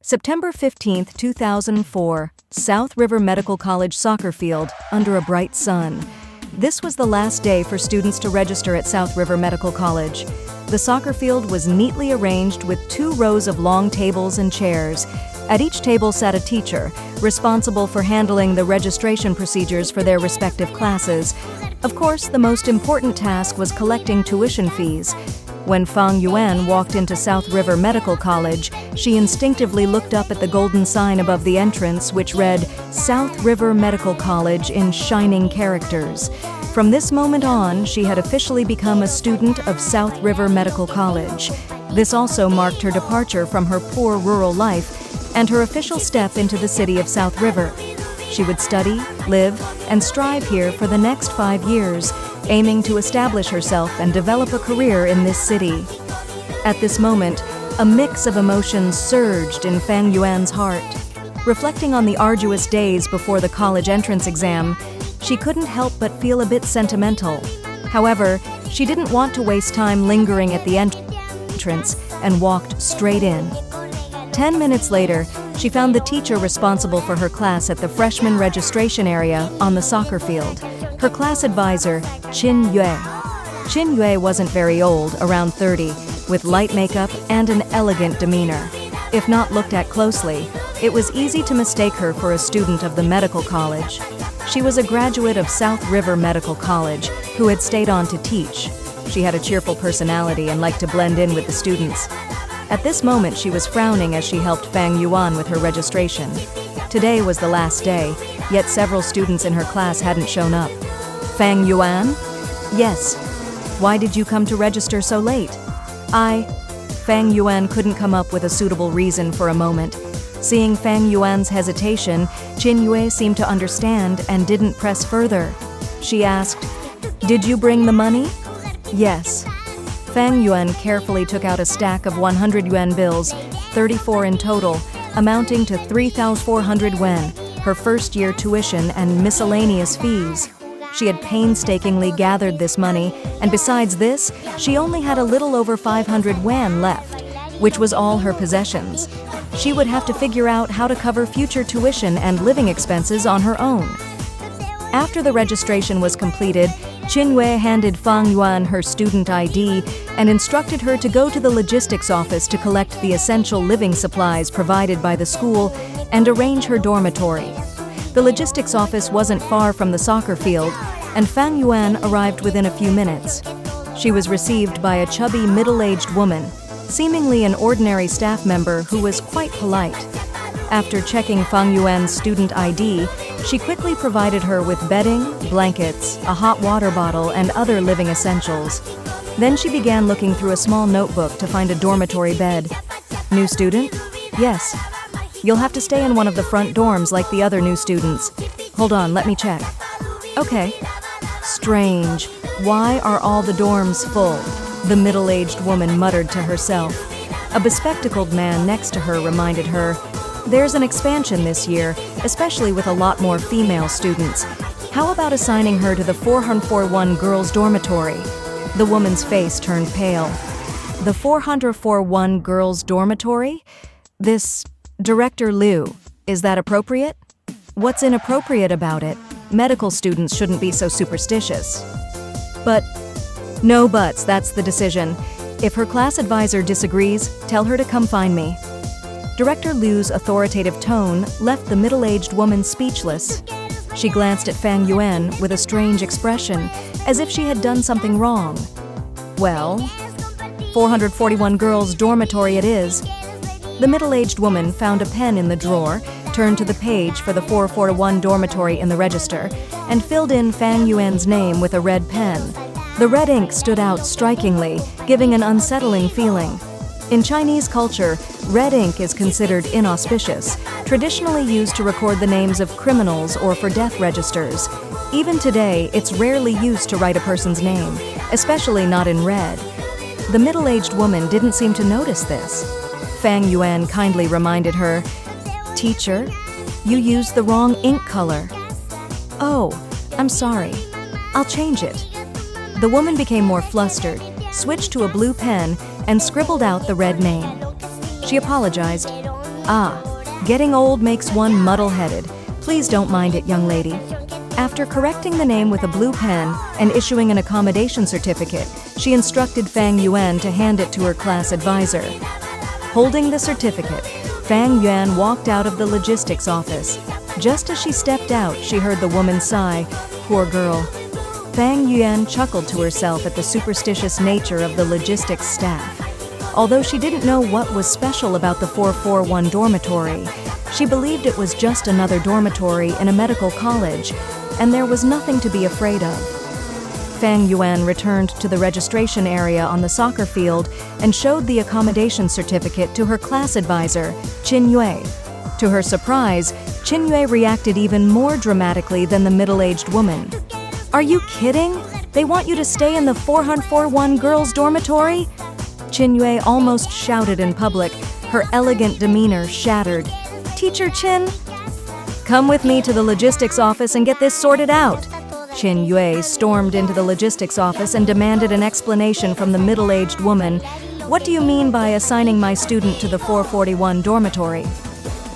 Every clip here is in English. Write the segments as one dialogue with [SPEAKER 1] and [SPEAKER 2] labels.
[SPEAKER 1] September 15, 2004, South River Medical College soccer field, under a bright sun. This was the last day for students to register at South River Medical College. The soccer field was neatly arranged with 2 rows of long tables and chairs. At each table sat a teacher, responsible for handling the registration procedures for their respective classes. Of course, the most important task was collecting tuition fees. When Fang Yuan walked into South River Medical College, she instinctively looked up at the golden sign above the entrance, which read, South River Medical College in shining characters. From this moment on, she had officially become a student of South River Medical College. This also marked her departure from her poor rural life and her official step into the city of South River. She would study, live, and strive here for the next 5 years, aiming to establish herself and develop a career in this city. At this moment, a mix of emotions surged in Fang Yuan's heart. Reflecting on the arduous days before the college entrance exam, she couldn't help but feel a bit sentimental. However, she didn't want to waste time lingering at the entrance and walked straight in. 10 minutes later, she found the teacher responsible for her class at the freshman registration area on the soccer field. Her class advisor, Qin Yue. Qin Yue wasn't very old, around 30, with light makeup and an elegant demeanor. If not looked at closely, it was easy to mistake her for a student of the medical college. She was a graduate of South River Medical College who had stayed on to teach. She had a cheerful personality and liked to blend in with the students. At this moment, she was frowning as she helped Fang Yuan with her registration. Today was the last day, yet several students in her class hadn't shown up. Fang Yuan? Yes. Why did you come to register so late? Fang Yuan couldn't come up with a suitable reason for a moment. Seeing Fang Yuan's hesitation, Qin Yue seemed to understand and didn't press further. She asked, Did you bring the money? Yes. Fang Yuan carefully took out a stack of 100 yuan bills, 34 in total, amounting to 3,400 yuan, her first-year tuition and miscellaneous fees. She had painstakingly gathered this money, and besides this, she only had a little over 500 yuan left, which was all her possessions. She would have to figure out how to cover future tuition and living expenses on her own. After the registration was completed, Qin Yue handed Fang Yuan her student ID and instructed her to go to the logistics office to collect the essential living supplies provided by the school and arrange her dormitory. The logistics office wasn't far from the soccer field, and Fang Yuan arrived within a few minutes. She was received by a chubby, middle-aged woman, seemingly an ordinary staff member who was quite polite. After checking Fang Yuan's student ID, she quickly provided her with bedding, blankets, a hot water bottle, and other living essentials. Then she began looking through a small notebook to find a dormitory bed. New student? Yes. You'll have to stay in one of the front dorms like the other new students. Hold on, let me check. Okay. Strange. Why are all the dorms full? The middle-aged woman muttered to herself. A bespectacled man next to her reminded her, There's an expansion this year, especially with a lot more female students. How about assigning her to the 441 girls' dormitory? The woman's face turned pale. The 441 girls' dormitory? This Director Liu, is that appropriate? What's inappropriate about it? Medical students shouldn't be so superstitious. But no buts, that's the decision. If her class advisor disagrees, tell her to come find me. Director Liu's authoritative tone left the middle-aged woman speechless. She glanced at Fang Yuan with a strange expression, as if she had done something wrong. Well, 441 girls' dormitory it is. The middle-aged woman found a pen in the drawer, turned to the page for the 441 dormitory in the register, and filled in Fang Yuan's name with a red pen. The red ink stood out strikingly, giving an unsettling feeling. In Chinese culture, red ink is considered inauspicious, traditionally used to record the names of criminals or for death registers. Even today, it's rarely used to write a person's name, especially not in red. The middle-aged woman didn't seem to notice this. Fang Yuan kindly reminded her, Teacher, you used the wrong ink color. Oh, I'm sorry. I'll change it. The woman became more flustered, switched to a blue pen, and scribbled out the red name. She apologized. Ah, getting old makes one muddle-headed. Please don't mind it, young lady. After correcting the name with a blue pen and issuing an accommodation certificate, she instructed Fang Yuan to hand it to her class advisor. Holding the certificate, Fang Yuan walked out of the logistics office. Just as she stepped out, she heard the woman sigh, "Poor girl." Fang Yuan chuckled to herself at the superstitious nature of the logistics staff. Although she didn't know what was special about the 441 dormitory, she believed it was just another dormitory in a medical college, and there was nothing to be afraid of. Fang Yuan returned to the registration area on the soccer field and showed the accommodation certificate to her class advisor, Qin Yue. To her surprise, Qin Yue reacted even more dramatically than the middle-aged woman. "Are you kidding? They want you to stay in the 441 girls' dormitory?" Qin Yue almost shouted in public, her elegant demeanor shattered. "Teacher Qin, come with me to the logistics office and get this sorted out." Qin Yue stormed into the logistics office and demanded an explanation from the middle-aged woman. "What do you mean by assigning my student to the 441 dormitory?"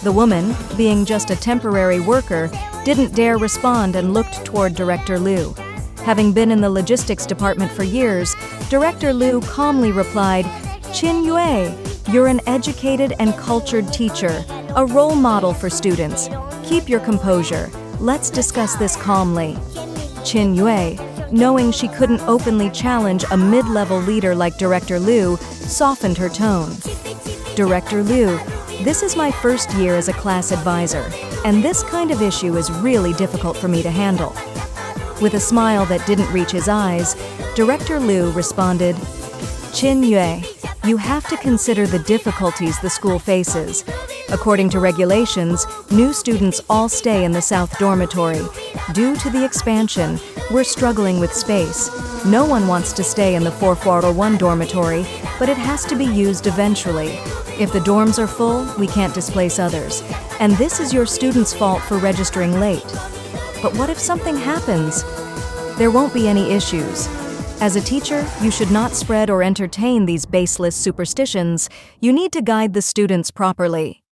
[SPEAKER 1] The woman, being just a temporary worker, didn't dare respond and looked toward Director Liu. Having been in the logistics department for years, Director Liu calmly replied, "Qin Yue, you're an educated and cultured teacher, a role model for students. Keep your composure. Let's discuss this calmly." Qin Yue, knowing she couldn't openly challenge a mid-level leader like Director Liu, softened her tone. "Director Liu, this is my first year as a class advisor, and this kind of issue is really difficult for me to handle." With a smile that didn't reach his eyes, Director Liu responded, "Qin Yue, you have to consider the difficulties the school faces. According to regulations, new students all stay in the South Dormitory. Due to the expansion, we're struggling with space. No one wants to stay in the 441 dormitory, but it has to be used eventually. If the dorms are full, we can't displace others. And this is your student's fault for registering late. But what if something happens? There won't be any issues. As a teacher, you should not spread or entertain these baseless superstitions. You need to guide the students properly."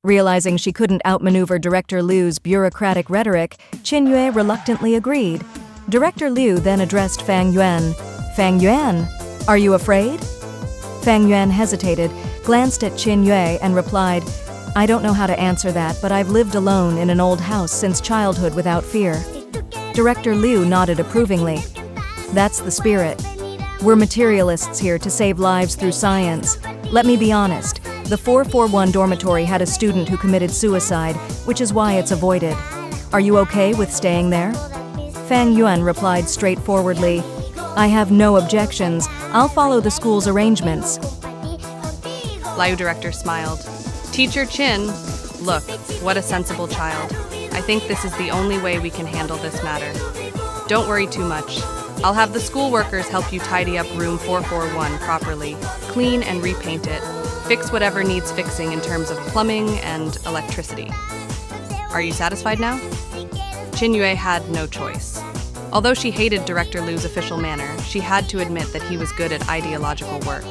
[SPEAKER 1] Realizing she couldn't outmaneuver Director Liu's bureaucratic rhetoric, Qin Yue reluctantly agreed. Director Liu then addressed Fang Yuan. "Fang Yuan, are you afraid?" Fang Yuan hesitated, glanced at Qin Yue, and replied, "I don't know how to answer that, but I've lived alone in an old house since childhood without fear." Director Liu nodded approvingly. "That's the spirit. We're materialists here to save lives through science. Let me be honest, the 441 dormitory had a student who committed suicide, which is why it's avoided. Are you okay with staying there?" Fang Yuan replied straightforwardly, "I have no objections. I'll follow the school's arrangements."
[SPEAKER 2] Liu director smiled. "Teacher Qin, look, what a sensible child. I think this is the only way we can handle this matter. Don't worry too much. I'll have the school workers help you tidy up room 441 properly, clean and repaint it, fix whatever needs fixing in terms of plumbing and electricity. Are you satisfied now?" Qin Yue had no choice. Although she hated Director Liu's official manner, she had to admit that he was good at ideological work.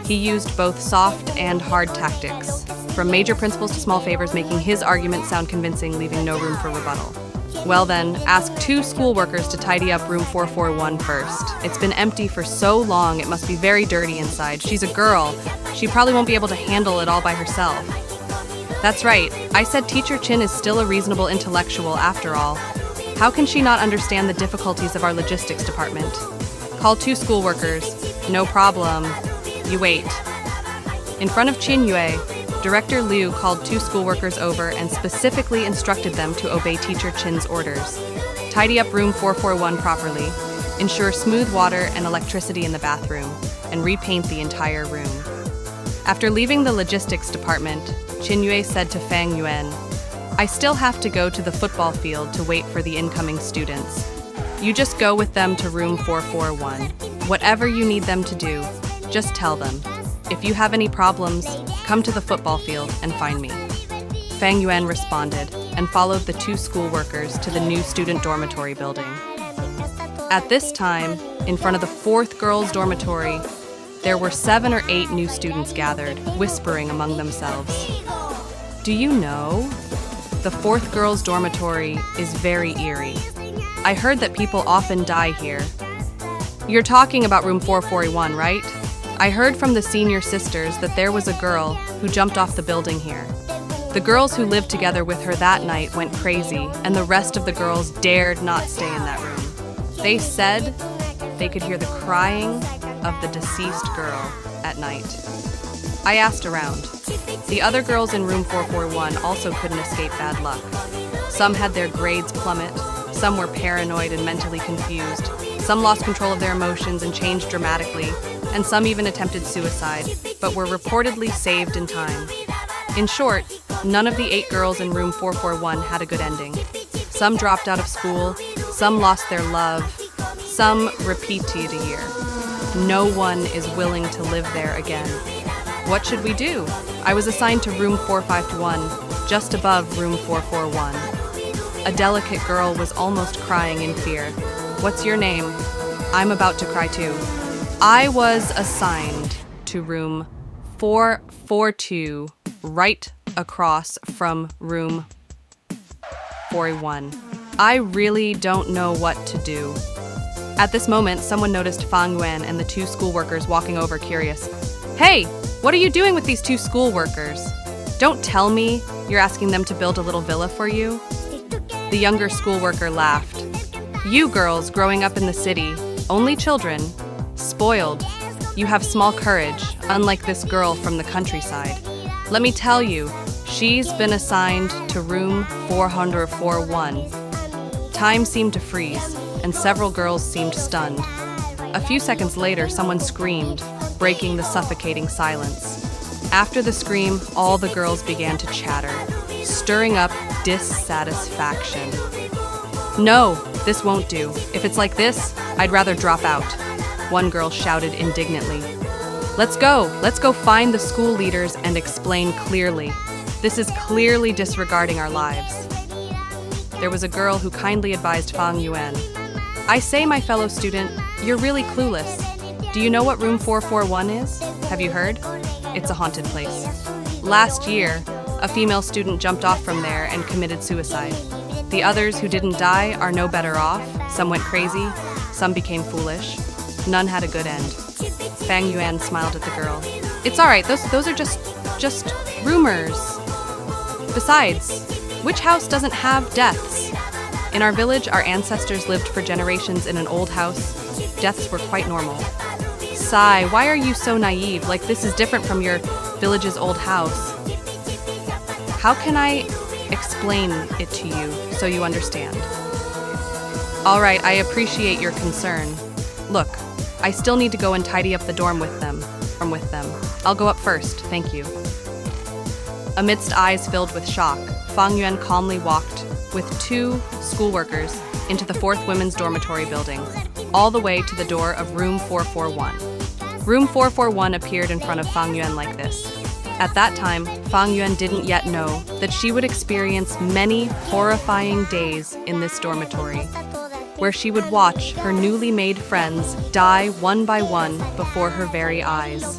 [SPEAKER 2] He used both soft and hard tactics, from major principles to small favors, making his argument sound convincing, leaving no room for rebuttal. "Well then, ask 2 school workers to tidy up room 441 first. It's been empty for so long, it must be very dirty inside. She's a girl. She probably won't be able to handle it all by herself." "That's right. I said Teacher Qin is still a reasonable intellectual after all. How can she not understand the difficulties of our logistics department? Call 2 school workers. No problem. You wait." In front of Qin Yue, Director Liu called 2 school workers over and specifically instructed them to obey Teacher Qin's orders. Tidy up room 441 properly, ensure smooth water and electricity in the bathroom, and repaint the entire room. After leaving the logistics department, Qin Yue said to Fang Yuan, "I still have to go to the football field to wait for the incoming students. You just go with them to room 441. Whatever you need them to do, just tell them. If you have any problems, come to the football field and find me." Fang Yuan responded and followed the 2 school workers to the new student dormitory building. At this time, in front of the 4th girls' dormitory, there were 7 or 8 new students gathered, whispering among themselves. Do you know? The fourth girls' dormitory is very eerie. I heard that people often die here. You're talking about room 441, right? I heard from the senior sisters that there was a girl who jumped off the building here. The girls who lived together with her that night went crazy, and the rest of the girls dared not stay in that room. They said they could hear the crying of the deceased girl at night. I asked around. The other girls in room 441 also couldn't escape bad luck. Some had their grades plummet, some were paranoid and mentally confused, some lost control of their emotions and changed dramatically, and some even attempted suicide, but were reportedly saved in time. In short, none of the 8 girls in room 441 had a good ending. Some dropped out of school, some lost their love, some repeated a year. No one is willing to live there again. What should we do? I was assigned to room 451, just above room 441. A delicate girl was almost crying in fear. What's your name? I'm about to cry too. I was assigned to room 442, right across from room 401. I really don't know what to do. At this moment, someone noticed Fang Yuan and the 2 schoolworkers walking over curious. Hey, what are you doing with these 2 schoolworkers? Don't tell me you're asking them to build a little villa for you. The younger schoolworker laughed. You girls growing up in the city, only children, spoiled. You have small courage, unlike this girl from the countryside. Let me tell you, she's been assigned to room 441. Time seemed to freeze, and several girls seemed stunned. A few seconds later, someone screamed, breaking the suffocating silence. After the scream, all the girls began to chatter, stirring up dissatisfaction. No, this won't do. If it's like this, I'd rather drop out, one girl shouted indignantly. Let's go find the school leaders and explain clearly. This is clearly disregarding our lives. There was a girl who kindly advised Fang Yuan. I say, my fellow student, you're really clueless. Do you know what room 441 is? Have you heard? It's a haunted place. Last year, a female student jumped off from there and committed suicide. The others who didn't die are no better off. Some went crazy, some became foolish. None had a good end. Fang Yuan smiled at the girl. It's all right, those are just rumors. Besides, which house doesn't have deaths? In our village, our ancestors lived for generations in an old house. Deaths were quite normal. Sai, why are you so naive? Like this is different from your village's old house. How can I explain it to you so you understand? All right, I appreciate your concern. Look, I still need to go and tidy up the dorm with them. I'll go up first, thank you. Amidst eyes filled with shock, Fang Yuan calmly walked with 2 schoolworkers into the 4th women's dormitory building, all the way to the door of room 441. Room 441 appeared in front of Fang Yuan like this. At that time, Fang Yuan didn't yet know that she would experience many horrifying days in this dormitory, where she would watch her newly made friends die one by one before her very eyes.